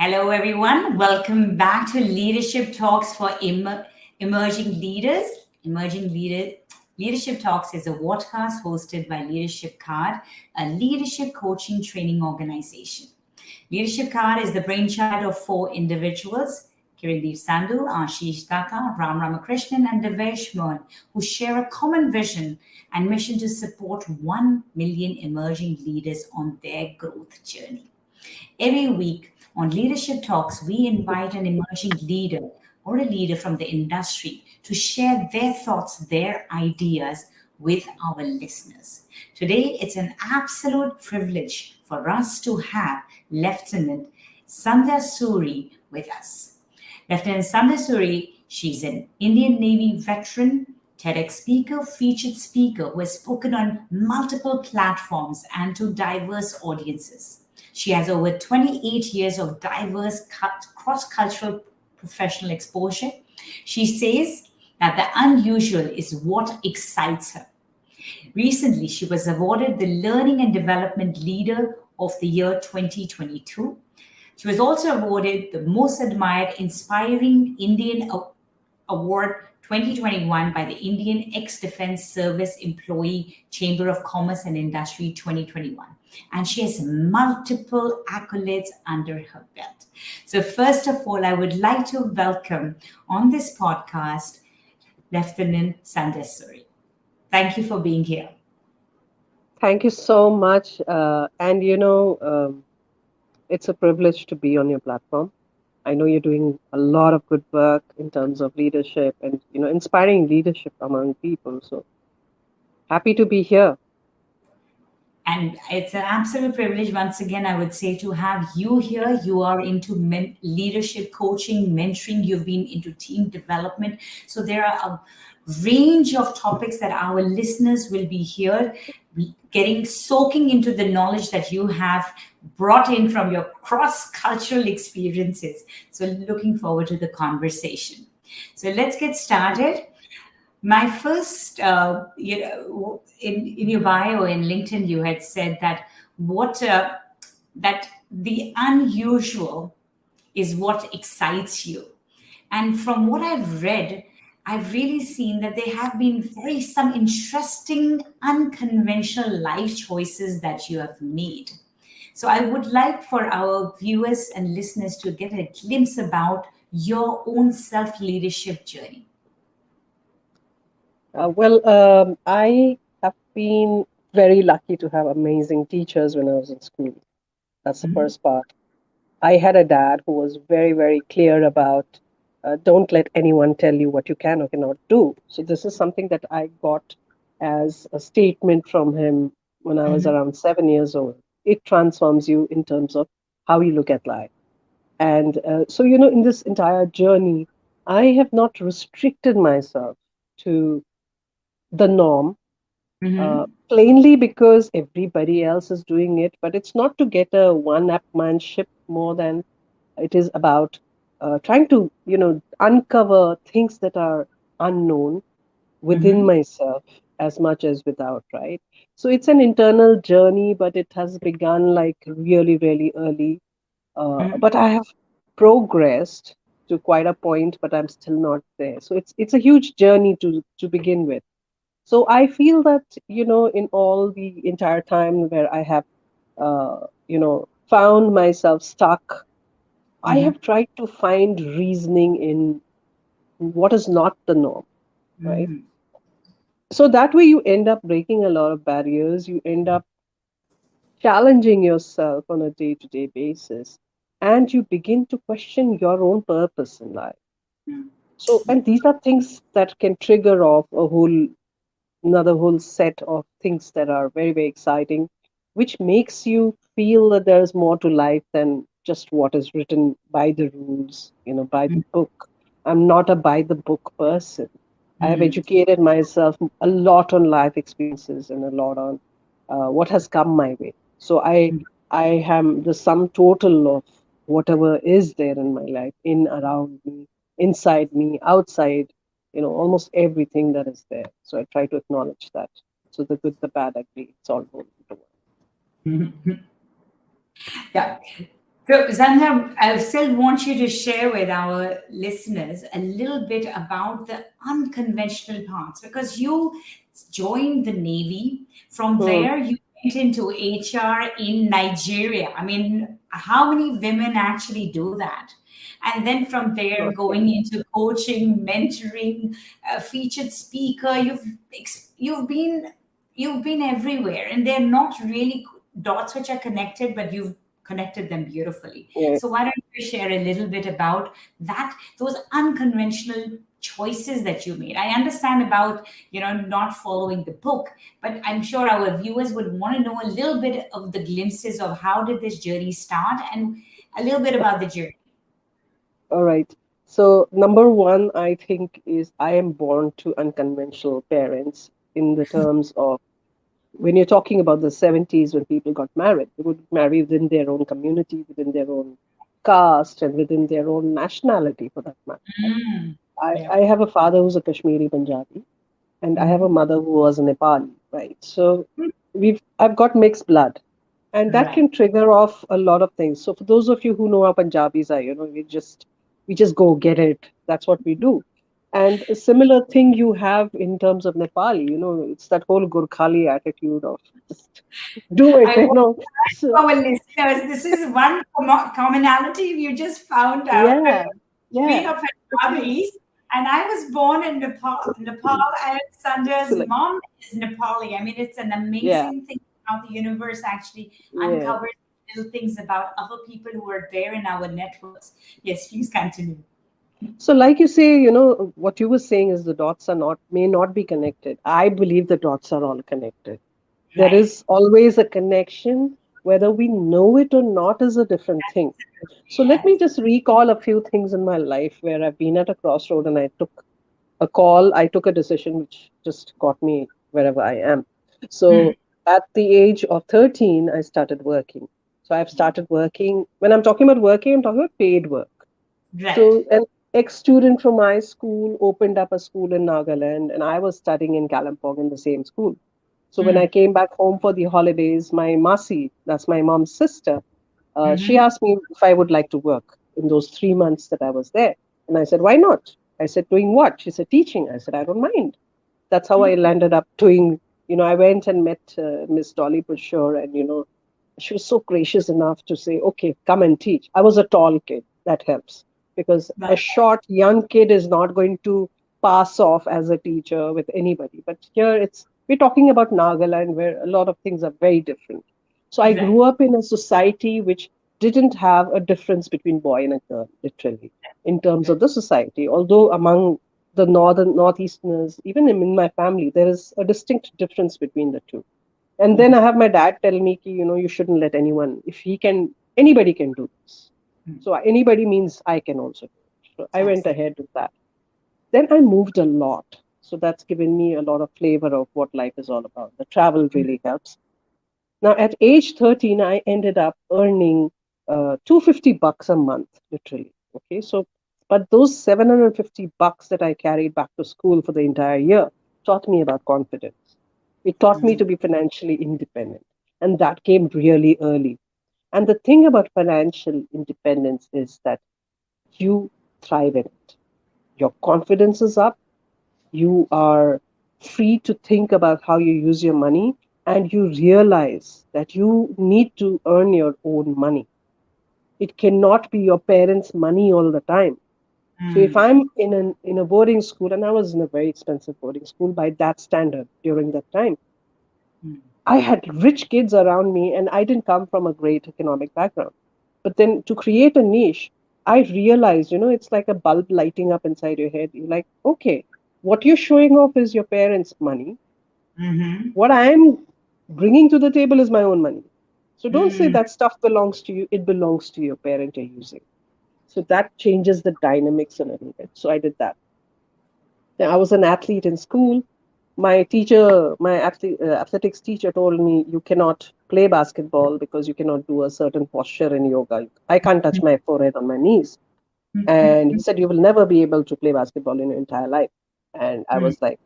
Hello, everyone. Welcome back to Leadership Talks for Emerging Leaders. Leadership Talks is a podcast hosted by Leadership Card, a leadership coaching training organization. Leadership Card is the brainchild of four individuals, Lt Sandhu, Ashish Tata, Ram Ramakrishnan, and Devesh Mohan, who share a common vision and mission to support 1 million emerging leaders on their growth journey. Every week on Leadership Talks, we invite an emerging leader or a leader from the industry to share their thoughts, their ideas with our listeners. Today, it's an absolute privilege for us to have Lieutenant Sandhya Suri with us. Lieutenant Sandhya Suri, she's an Indian Navy veteran, TEDx speaker, featured speaker who has spoken on multiple platforms and to diverse audiences. She has over 28 years of diverse cross-cultural professional exposure. She says that the unusual is what excites her. Recently, she was awarded the Learning and Development Leader of the Year 2022. She was also awarded the Most Admired Inspiring Indian Award 2021 by the Indian Ex-Defense Service Employee Chamber of Commerce and Industry 2021. And she has multiple accolades under her belt. So first of all, I would like to welcome on this podcast, Lieutenant Sandhya Suri. Thank you for being here. Thank you so much. It's a privilege to be on your platform. I know you're doing a lot of good work in terms of leadership and, inspiring leadership among people. So happy to be here. And it's an absolute privilege, once again, I would say, to have you here. You are into leadership coaching, mentoring, you've been into team development. So there are a range of topics that our listeners will be here soaking into the knowledge that you have brought in from your cross-cultural experiences. So looking forward to the conversation. So let's get started. My first, in your bio in LinkedIn, you had said that that the unusual is what excites you. And from what I've read, I've really seen that there have been some interesting, unconventional life choices that you have made. So I would like for our viewers and listeners to get a glimpse about your own self-leadership journey. I have been very lucky to have amazing teachers when I was in school. That's the Mhm. first part. I had a dad who was very, very clear about don't let anyone tell you what you can or cannot do. So, this is something that I got as a statement from him when I was Mhm. around 7 years old. It transforms you in terms of how you look at life. And in this entire journey, I have not restricted myself to the norm, Mhm. plainly because everybody else is doing it, but it's not to get a one-upmanship more than it is about trying to, uncover things that are unknown within Mhm. myself as much as without, right? So it's an internal journey, but it has begun like really, really early. Mhm. But I have progressed to quite a point, but I'm still not there. So it's a huge journey to begin with. So I feel that, in all the entire time where I have, found myself stuck, I Mhm. have tried to find reasoning in what is not the norm, right? Mhm. So that way you end up breaking a lot of barriers. You end up challenging yourself on a day to day basis, and you begin to question your own purpose in life. So, and these are things that can trigger off another whole set of things that are very, very exciting, which makes you feel that there's more to life than just what is written by the rules, by the book. I'm not a by the book person. I have Mhm. educated myself a lot on life experiences and a lot on what has come my way. So I am the sum total of whatever is there in my life, in, around me, inside me, outside, almost everything that is there. So I try to acknowledge that. So the good, the bad, ugly, it's all rolled into one. Mhm. Yeah. So, Sandhya, I still want you to share with our listeners a little bit about the unconventional parts because you joined the Navy, from Hmm. where you went into HR in Nigeria. I mean, how many women actually do that? And then from there, Not going many. into coaching, mentoring, featured speaker, you've been everywhere, and they're not really dots which are connected, but you've connected them beautifully. Yeah. So why don't you share a little bit about that, those unconventional choices that you made? I understand about, not following the book, but I'm sure our viewers would want to know a little bit of the glimpses of how did this journey start and a little bit about the journey. All right. So number one, I think is I am born to unconventional parents in the terms of when you're talking about the 70s when people got married, they would marry within their own community, within their own caste, and within their own nationality for that matter. Right? Mm. I Yeah. have a father who's a Kashmiri Punjabi, and I have a Mhm. mother who was a Nepali, right? So I've got mixed blood, and that Right. can trigger off a lot of things. So for those of you who know how Punjabis are, we just go get it. That's what we do. And a similar thing you have in terms of Nepali, it's that whole Gurkhali attitude of just do it, I want So our listeners, this is one commonality you just found out. yeah, We yeah, are it is. Punjabis, and I was born in Nepal, and So Sandhya's like, mom is Nepali. I mean, it's an yeah, amazing thing how the universe actually yeah. uncovers little things about other people who are there in our networks. Yes, please continue. So, like you say, what you were saying is the dots are not may not be connected. I believe the dots are all connected. There Right. is always a connection. Whether we know it or not is a different thing. So, let me Yes. just recall a few things in my life where I've been at a crossroad and I took a call, I took a decision which just got me wherever I am. Hmm. So, at the age of 13, I started working. So, I've started working. When I'm talking about working, I'm talking about paid work. Right. So an ex-student from my school opened up a school in Nagaland, and I was studying in Kalimpong in the same school. So when I Hmm. came back home for the holidays, my Masi, that's my mom's sister, she Mm-hmm. asked me if I would like to work in those 3 months that I was there. And I said, why not? I said, doing what? She said, teaching. I said, I don't mind. That's how I landed up doing, I went and met Miss Dolly Bushore, and, she was so gracious enough to say, okay, come and teach. I was a tall kid. That helps because Right. a short young kid is not going to pass off as a teacher with anybody. But here we're talking about Nagaland where a lot of things are very different. So I Right. grew up in a society which didn't have a difference between boy and a girl, literally, in terms of the society. Although among the northeasterners, even in my family, there is a distinct difference between the two. And then I have my dad tell me, ki, you shouldn't let anyone, if he can, anybody can do this. So anybody means I can also do it. So I went Absolutely. ahead with that. Then I moved a lot. So that's given me a lot of flavor of what life is all about. The travel really helps. Now at age 13, I ended up earning $250 a month, literally. Okay, so but those $750 that I carried back to school for the entire year taught me about confidence. It taught me to be financially independent. And that came really early. And the thing about financial independence is that you thrive in it. Your confidence is up. You are free to think about how you use your money. And you realize that you need to earn your own money. It cannot be your parents' money all the time. So if Mm. I'm in a boarding school, and I was in a very expensive boarding school by that standard during that time, I had rich kids around me, and I didn't come from a great economic background. But then to create a niche, I realized, it's like a bulb lighting up inside your head. You're like, okay, what you're showing off is your parents' money. Mm-hmm. What I'm bringing to the table is my own money. So don't say Mm. that stuff belongs to you. It belongs to your parent you're using. So that changes the dynamics a little bit. So I did that. Then I was an athlete in school. My athletics teacher told me you cannot play basketball because you cannot do a certain posture in yoga. I can't touch my forehead on my knees. And he said, you will never be able to play basketball in your entire life. And I Mm. was like,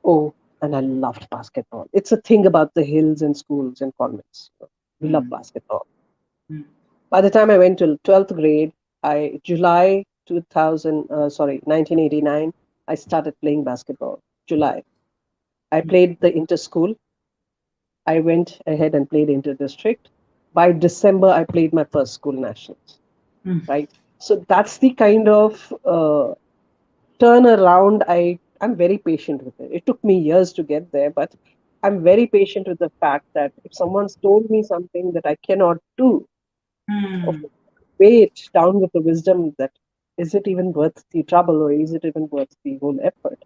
oh, and I loved basketball. It's a thing about the hills and schools and convents. We love Mm. basketball. By the time I went to 12th grade, July 1989, I started playing basketball. July. I played the inter-school. I went ahead and played inter-district. By December, I played my first school nationals, Mm. right? So that's the kind of turnaround. I'm very patient with it. It took me years to get there, but I'm very patient with the fact that if someone's told me something that I cannot do, of Mm. course, weigh it down with the wisdom that is it even worth the trouble or is it even worth the whole effort?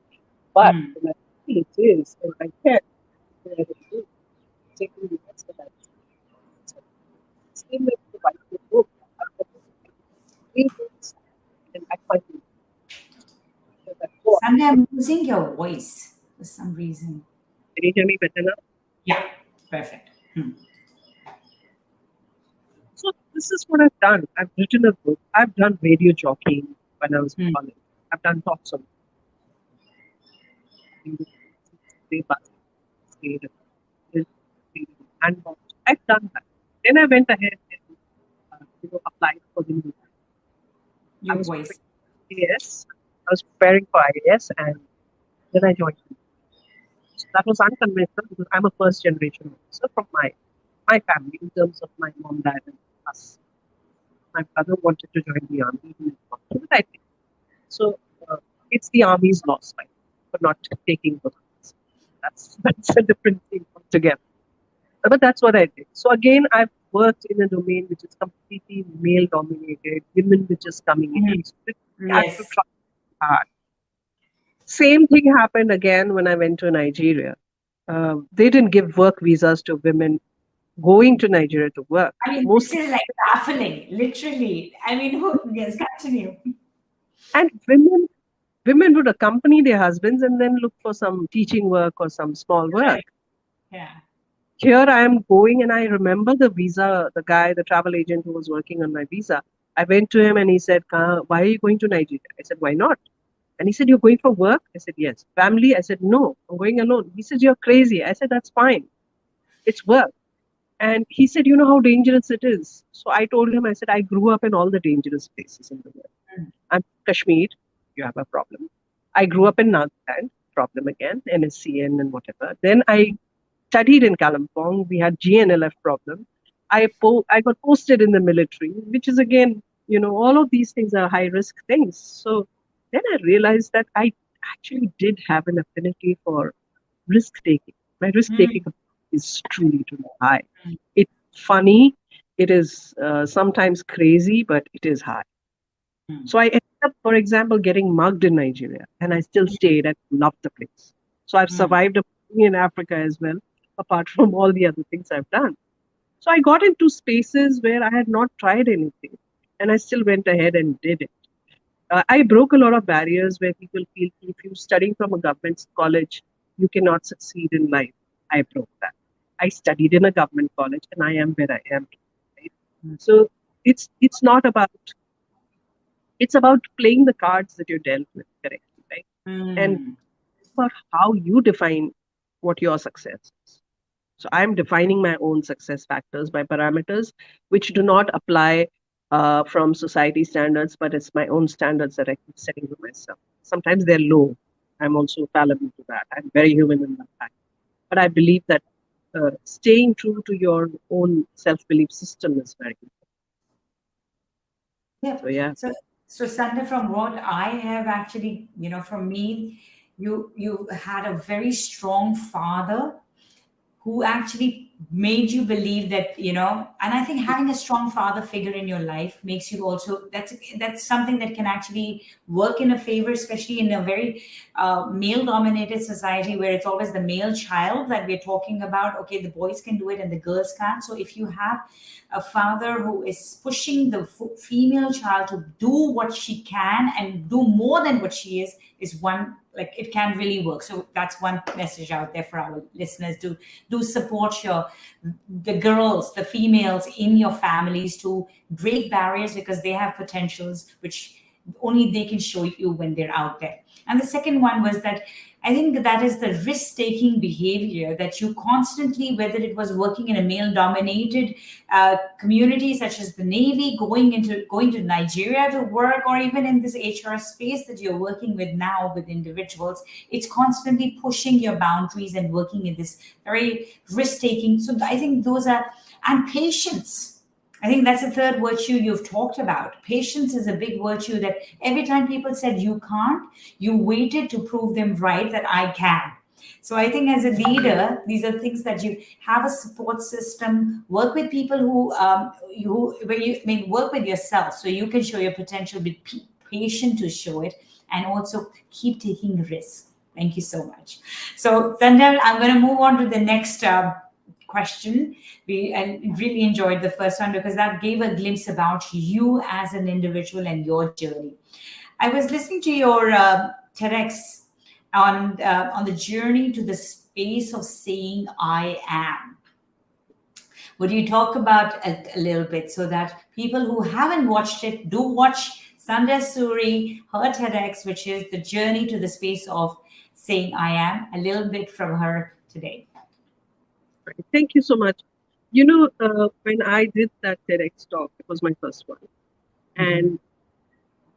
But Mm. when I feel it is, and I can, then I will do it. Taking the best that I can. Same with the writing book. I have three books and I finally because I go out. Sandhya, I'm losing your voice for some reason. Can you hear me better now? Yeah, perfect. Hmm. So this is what I've done. I've written a book. I've done radio jockeying when I was in Hmm. college. I've done talks on play basketball, played handball. I've done that. Then I went ahead and applied for the new. I Your was voice. preparing for IAS. I was preparing for IAS, and then I joined. So that was unconventional because I'm a first generation officer from my family in terms of my mom, dad, and us. My brother wanted to join the army. He didn't want to, but I did. So uh, it's the army's loss, right, for not taking the marks. That's a different thing altogether. But that's what I did. So again, I've worked in a domain which is completely male dominated, women which is coming Mhm. in. So I had to Yes. try hard. Same thing happened again when I went to Nigeria. They didn't give work visas to women going to Nigeria to work. I mean, this Mostly, is like baffling, literally. I mean, yes, continue. and women would accompany their husbands and then look for some teaching work or some small work. Correct. Yeah. Here I am going, and I remember the guy, the travel agent who was working on my visa. I went to him and he said, "Why are you going to Nigeria?" I said, "Why not?" And he said, "You're going for work?" I said, "Yes." "Family?" I said, "No, I'm going alone." He said, "You're crazy." I said, "That's fine. It's work." And he said, "You know how dangerous it is." So I told him, I said, "I grew up in all the dangerous places in the world. Mm. I'm Kashmir, you have a problem. I grew up in Nagaland, problem again, NSCN and whatever. Then I studied in Kalimpong. We had GNLF problem. I got posted in the military, which is again, all of these things are high risk things. So then I realized that I actually did have an affinity for risk taking. My risk taking Mm. is truly high. It's funny. It is sometimes crazy, but it is high. Mm. So I ended up, for example, getting mugged in Nigeria, and I still stayed and loved the place. So I've Mm. survived a in Africa as well, apart from all the other things I've done. So I got into spaces where I had not tried anything, and I still went ahead and did it. I broke a lot of barriers where people feel if you're studying from a government college, you cannot succeed in life. I broke that. I studied in a government college, and I am where I am. Right? Mm. So it's not about it's about playing the cards that you're dealt with correctly, right? And Mm. about how you define what your success is. So I'm defining my own success factors by parameters which do not apply from society standards, but it's my own standards that I keep setting for myself. Sometimes they're low. I'm also fallible to that. I'm very human in that fact. But I believe that staying true to your own self belief system is very important. So, Yep. yeah. So Sandhya, from what I have actually, from me, you had a very strong father who actually made you believe that, and I think having a strong father figure in your life makes you also, that's something that can actually work in a favor, especially in a very male dominated society where it's always the male child that we're talking about. Okay, the boys can do it and the girls can't. So if you have a father who is pushing the female child to do what she can and do more than what she is one, like, it can really work. So that's one message out there for our listeners. Do support the girls, the females in your families to break barriers, because they have potentials which only they can show you when they're out there. And the second one was that I think that is the risk taking behavior that you constantly, whether it was working in a male dominated community such as the Navy, going to Nigeria to work, or even in this HR space that you're working with now with individuals, it's constantly pushing your boundaries and working in this very risk taking. So I think those are, and patience. I think that's the third virtue you've talked about. Patience is a big virtue that every time people said you can't, you waited to prove them right that I can. So I think as a leader, these are things that you have a support system, work with people where you I mean work with yourself so you can show your potential, be patient to show it, and also keep taking risks. Thank you so much. So Sandhya, I'm going to move on to the next question. I really enjoyed the first one because that gave a glimpse about you as an individual and your journey. I was listening to your TEDx on the journey to the space of saying I am. Would you talk about a little bit so that people who haven't watched it do watch Sandhya Suri, her TEDx, which is the journey to the space of saying I am, a little bit from her today. Right. Thank you so much. When I did that TEDx talk, it was my first one. And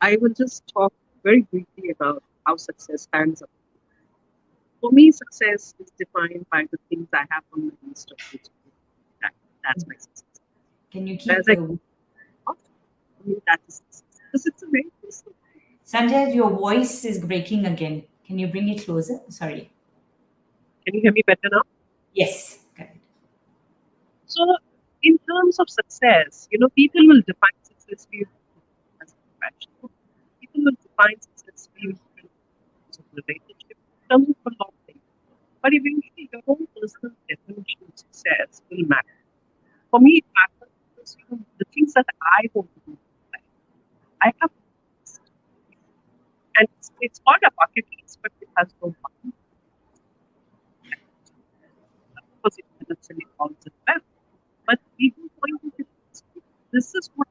I will just talk very briefly about how success stands up. For me, success is defined by the things I have on my list of things. That's my success. Can you keep As I go off, for me, that is success. Because it's a very personal thing. Sandhya, your voice is breaking again. Can you bring it closer? Sorry. Can you hear me better now? Yes. Correct. So, in terms of success, people will define success for you as a professional. People will define success for you in terms of relationship, in terms of a lot of things. But eventually, your own personal definition of success will matter. For me, it matters because the things that I want to do, I have, and it's called a bucket list, but it has no button because it has actually calls it well. But even going to this is what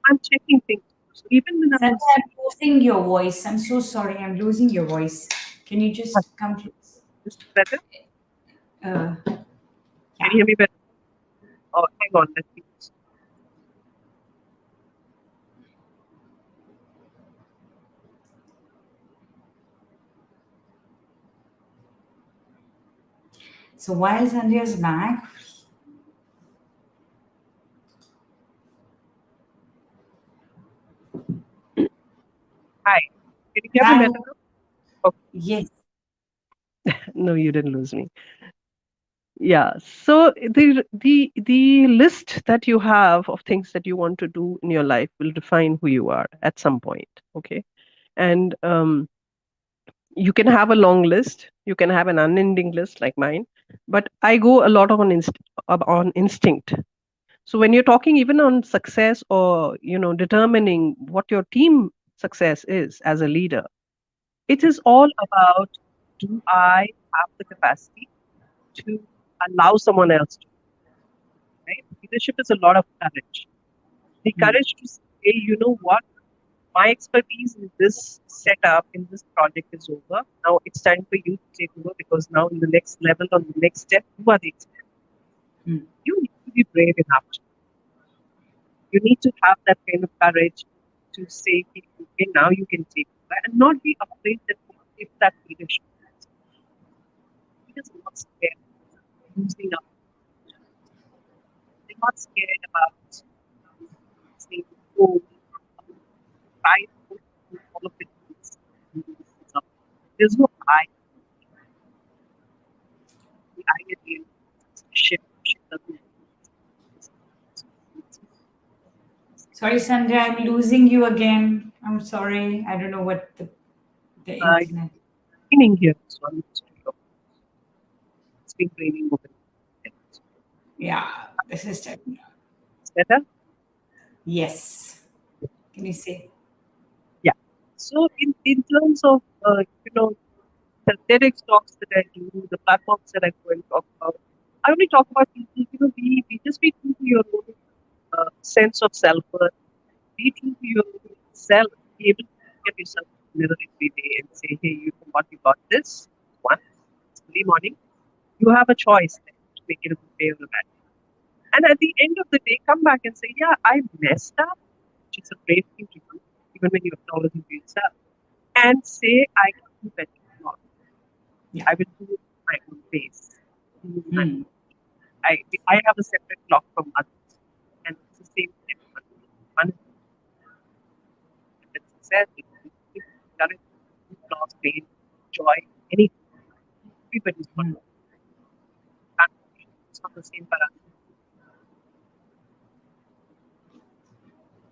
I'm checking things. So even when Sandhya, I'm losing your voice. I'm so sorry. I'm losing your voice. Can you just come close? Is it better? Yeah. Can you hear me better? Oh, hang on, let me. So while Sandhya's back, Hi. Can you hear me better now? Okay. Yes. No, you didn't lose me. Yeah. So the list that you have of things that you want to do in your life will define who you are at some point. Okay. And you can have a long list. You can have an unending list like mine. But I go a lot on instinct. So when you're talking even on success or determining what your team success is as a leader, it is all about, do I have the capacity to allow someone else to, right? Leadership is a lot of courage. The courage to say, you know what, my expertise in this setup, in this project is over. Now it's time for you to take over because now in the next level, on the next step, you are the expert. You need to be brave enough. You need to have that kind of courage to say, okay, now you can take over and not be afraid that if that leadership is not scared of losing up. They're not scared about saying, oh, try to do all of it. There's no I. The I at the end shift doesn't. Sorry, Sandhya, I'm losing you again. I'm sorry. I don't know what the internet. Raining here, so I'm not sure. It's been raining over. Yeah, this is technical. It's better? Yes. Can you say? Yeah. So in terms of the TEDx talks that I do, the platforms that I go and talk about, I only talk about people, we just be true to your own sense of self-worth, be true to your own self, be able to get yourself mirror every day and say, hey, you know what, you got this. One, it's early morning. You have a choice then to make it a good day or a bad day. And at the end of the day, come back and say, yeah, I messed up, which is a brave thing to do, even when you acknowledge it to yourself. And say, I can do better tomorrow. Yeah. I will do it at my own pace. Hmm. I have a separate clock from others. And it's the same for everyone. One is success, it's courage, loss, pain, joy, anything. Everybody's got Hmm. it. It's not the same for us.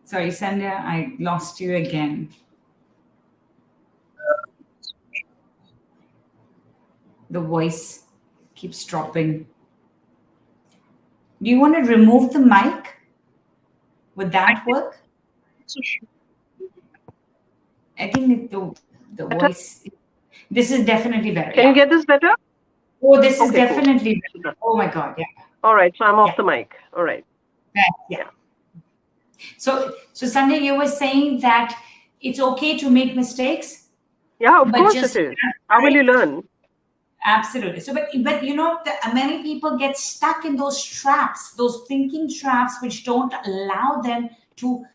Sorry, Sandhya, I lost you again. The voice keeps dropping. Do you want to remove the mic? Would I that think work? so. I think the Better? voice. This is definitely better. Can you Yeah. get this better? Oh, this is Okay, cool. definitely better. Oh my God. Yeah. All right, so I'm off Yeah. the mic. All right. Yeah. Yeah. So Sandhya, you were saying that it's okay to make mistakes, Yeah, of but course it just is. How will you learn? absolutely. So, but you know, many people get stuck in those traps, those thinking traps, which don't allow them to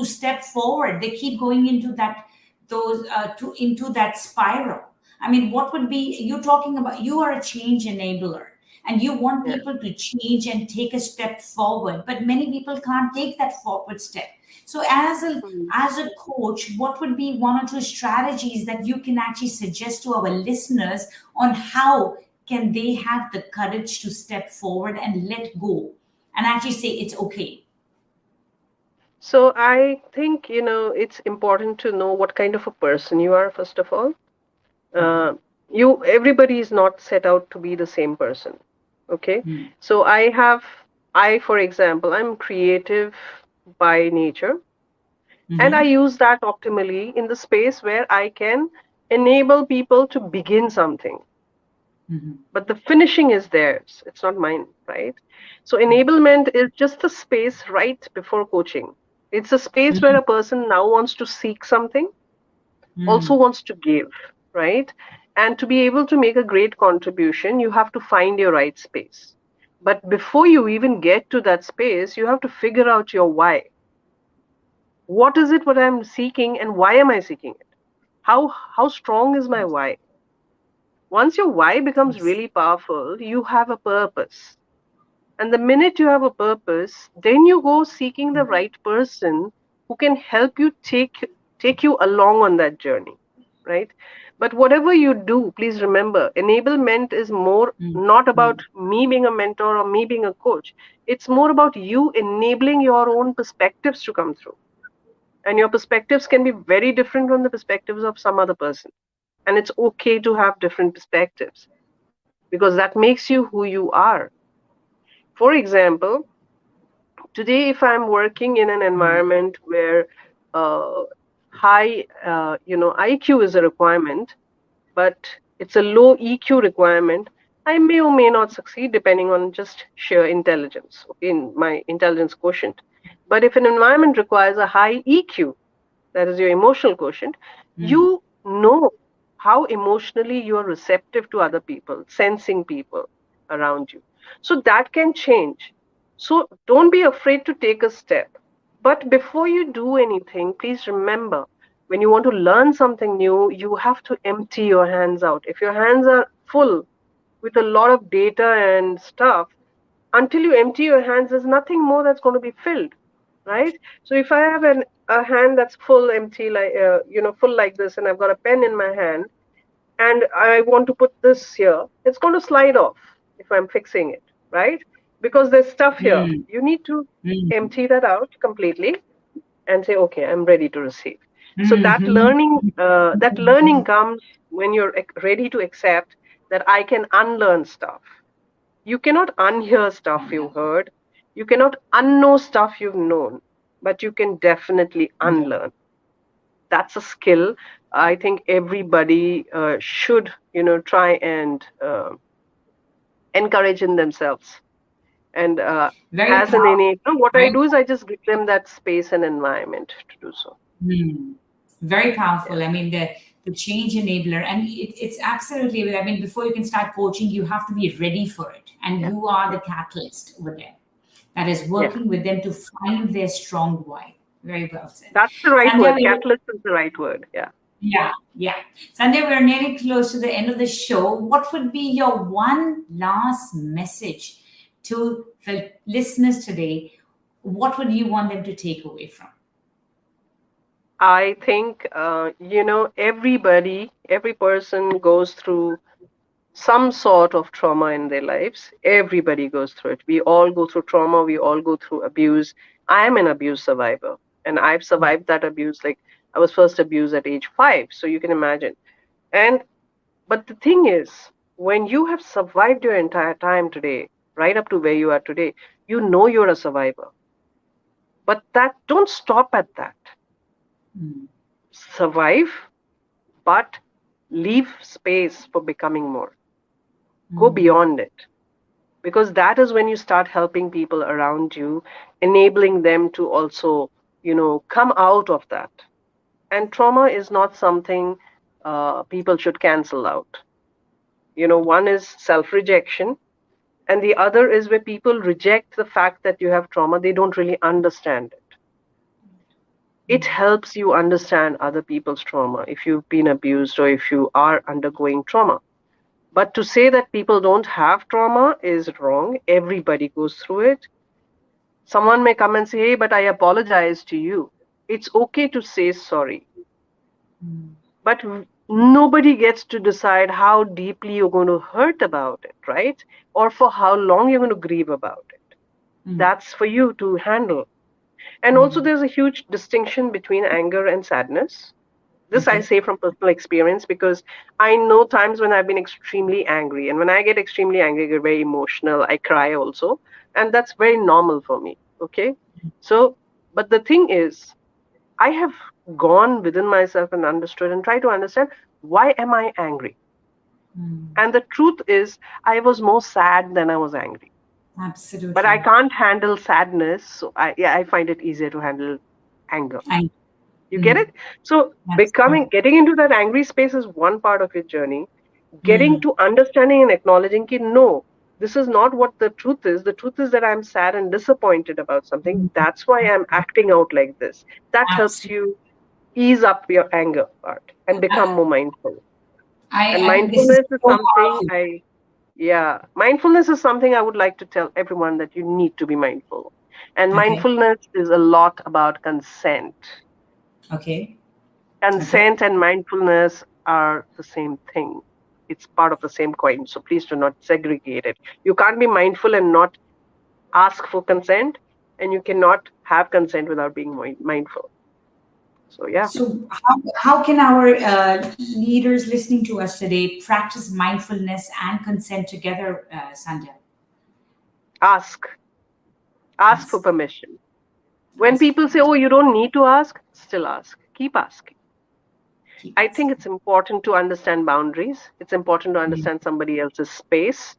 step forward. They keep going into that those to into that spiral. I mean, what would be you talking about? You are a change enabler, and you want Yeah. people to change and take a step forward. But many people can't take that forward step. So, Mhm. as a coach, what would be one or two strategies that you can actually suggest to our listeners on how can they have the courage to step forward and let go and actually say it's okay? So I think, it's important to know what kind of a person you are, first of all. Uh, Everybody is not set out to be the same person. Okay. Mm. So for example, I'm creative by nature, and I Mm-hmm. use that optimally in the space where I can enable people to begin something. Mm-hmm. But the finishing is theirs, it's not mine, right? So Yeah. enablement is just the space right before coaching. It's a space where Mm-hmm. a person now wants to seek something, also Mm. wants to give, right? And to be able to make a great contribution, you have to find your right space. But before you even get to that space, you have to figure out your why. What is it what I'm seeking, and why am I seeking it? How strong is my why? Once your why becomes Yes. really powerful, you have a purpose. And the minute you have a purpose, then you go seeking the right person who can help you take you along on that journey, right? But whatever you do, please remember, enablement is more Mm. not about Mm. me being a mentor or me being a coach. It's more about you enabling your own perspectives to come through. And your perspectives can be very different from the perspectives of some other person. And it's okay to have different perspectives because that makes you who you are. For example, today, if I'm working in an Mm. environment where high, IQ is a requirement, but it's a low EQ requirement, I may or may not succeed depending on just sheer intelligence, okay, in my intelligence quotient. But if an environment requires a high EQ, that is your emotional quotient, Mm. you know how emotionally you are receptive to other people, sensing people around you. So that can change. So don't be afraid to take a step. But before you do anything, please remember when you want to learn something new, you have to empty your hands out. If your hands are full with a lot of data and stuff, until you empty your hands, there's nothing more that's going to be filled, right? So if I have a hand that's full empty, like full like this, and I've got a pen in my hand, and I want to put this here, it's going to slide off if I'm fixing it, right? Because there's stuff here. Mm. You need to Mm. empty that out completely and say, okay, I'm ready to receive. So Mhm. that learning comes when you're ready to accept that I can unlearn stuff. You cannot unhear stuff you heard. You cannot unknow stuff you've known, but you can definitely Yeah. unlearn. That's a skill I think everybody should, try and encourage in themselves. And Very as an powerful. innate, what I Very. do is I just give them that space and environment to do so. Mm. Very powerful. I mean, the change enabler, and it's absolutely. I mean, before you can start coaching, you have to be ready for it, and Yeah. you are the catalyst over there. That is Yeah. working with them to find their strong why. Very well said. That's the right Sandhya, word. Catalyst is the right word. Yeah. yeah, yeah. Sandhya, we're nearly close to the end of the show. What would be your one last message to the listeners today? What would you want them to take away from? I think, every person goes through some sort of trauma in their lives. Everybody goes through it. We all go through trauma. We all go through abuse. I am an abuse survivor, and I've survived that abuse. Like, I was first abused at age 5, so you can imagine. And but the thing is, when you have survived your entire time today, right up to where you are today, you know you're a survivor. But that don't stop at that. Mm, Survive, but leave space for becoming more. Go mm, beyond it, because that is when you start helping people around you, enabling them to also, come out of that. And trauma is not something people should cancel out. One is self rejection, and the other is where people reject the fact that you have trauma. They don't really understand it. It mm, helps you understand other people's trauma if you've been abused or if you are undergoing trauma. But to say that people don't have trauma is wrong. Everybody goes through it. Someone may come and say, hey, but I apologize to you. It's okay to say sorry. mm, But nobody gets to decide how deeply you're going to hurt about it, right? Or for how long you're going to grieve about it. mm, That's for you to handle. And also, mm. there's a huge distinction between anger and sadness. This I Okay. say from personal experience, because I know times when I've been extremely angry. And when I get extremely angry, I get very emotional. I cry also. And that's very normal for me. Okay. So, but the thing is, I have gone within myself and understood and tried to understand, why am I angry? Mm, And the truth is, I was more sad than I was angry. But I absolutely. can't handle sadness. So I find it easier to handle anger. I, You get mm, it? So that's right. getting into that angry space is one part of your journey. Getting Mm, to understanding and acknowledging that no, this is not what the truth is. The truth is that I'm sad and disappointed about something. mm, That's why I'm acting out like this. That helps absolutely. you ease up your anger part and become more mindful. And This is mindfulness is so something powerful. mindfulness is something I would like to tell everyone, that you need to be mindful. And Okay. mindfulness is a lot about consent. Okay. Okay. Consent and mindfulness are the same thing. It's part of the same coin. So please do not segregate it. You can't be mindful and not ask for consent, and you cannot have consent without being mindful. So, yeah, So, how can our leaders listening to us today practice mindfulness and consent together, Sandhya? ask. Ask for Ask, permission. When ask for people say, permission, oh, you don't need to ask, still ask. Keep asking. keep I think asking. it's important to understand boundaries. It's important to Mm, understand somebody else's space.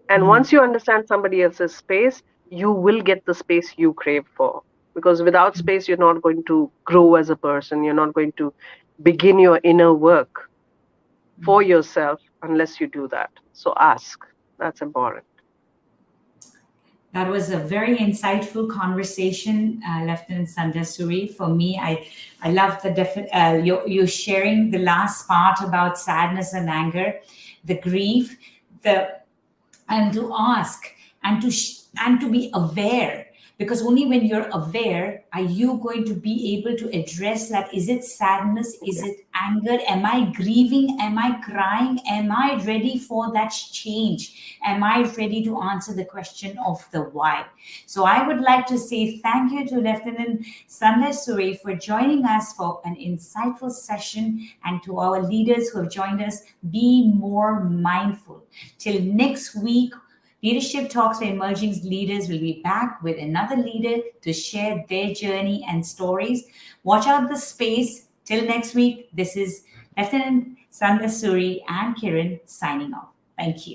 And mm, once you understand somebody else's space, you will get the space you crave for. Because without space, you're not going to grow as a person. You're not going to begin your inner work for mm. yourself unless you do that. So ask. That's important. That was a very insightful conversation, Lieutenant Sandhya Suri. For me, I love the you sharing the last part about sadness and anger, the grief, the and to ask and and to be aware, because only when you're aware are you going to be able to address that. Is it sadness? Is Yeah. it anger? Am I grieving? Am I crying? Am I ready for that change? Am I ready to answer the question of the why? So I would like to say thank you to Lieutenant Sandhya Suri for joining us for an insightful session, and to our leaders who have joined us, be more mindful. Till next week, Leadership Talks for Emerging Leaders will be back with another leader to share their journey and stories. Watch out the space. Till next week, this is Lieutenant Sandhya Suri and Kiran signing off. Thank you.